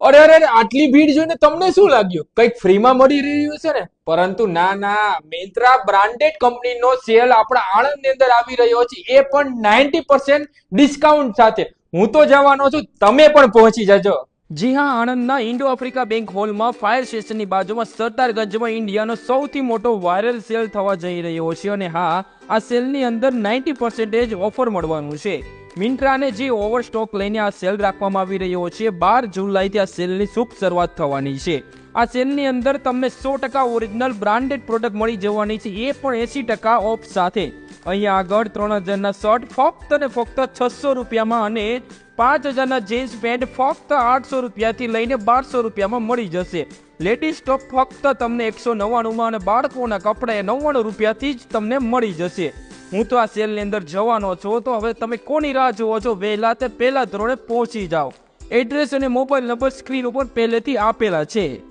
અરે અરે અરે, આટલી ભીડ જોઈને તમને શું લાગ્યું કઈક ફ્રીમાં મળી રહ્યું છે ને? પરંતુ ના ના, મિન્ત્રા બ્રાન્ડેડ કંપનીનો સેલ આપણા આણંદની અંદર આવી રહ્યો છે, એ પણ 90% ડિસ્કાઉન્ટ સાથે. હું તો જવાનો છું, તમે પણ પહોંચી જજો. જી હા, આણંદના ઇન્ડો આફ્રિકા બેંક હોલમાં ફાયર સ્ટેશનની બાજુમાં સરદારગંજમાં ઇન્ડિયાનો સૌથી મોટો વાયરલ સેલ થવા જઈ રહ્યો છે. અને હા, આ સેલની અંદર 90% ઓફર મળવાનું છે. મિન્ટ્રાને જે ઓવરસ્ટોક લઈને આ સેલ રાખવામાં આવી રહ્યો છે. 12 જુલાઈથી આ સેલની શુભ શરૂઆત થવાની છે. આ સેલની અંદર તમને 100% ઓરિજિનલ બ્રાન્ડેડ પ્રોડક્ટ મળી જવાની છે, એ પણ 80% ઓફ સાથે. અહીંયા આગળ 3000ના શર્ટ ફક્ત ને ફક્ત 600 રૂપિયામાં અને 5000ના જીન્સ પેન્ટ ફક્ત 800 રૂપિયાથી લઈને 1200 રૂપિયામાં મળી જશે. લેડીઝ ટોપ ફક્ત તમને 199માં અને બાળકોના કપડા 99 રૂપિયાથી જ તમને મળી જશે. હું તો આ સેલની અંદર જવાનો છું, તો હવે તમે કોની રાહ જુઓ છો? વહેલા તે પહેલા ધોરણે પહોંચી જાઓ. એડ્રેસ અને મોબાઈલ નંબર સ્ક્રીન ઉપર પહેલેથી આપેલા છે.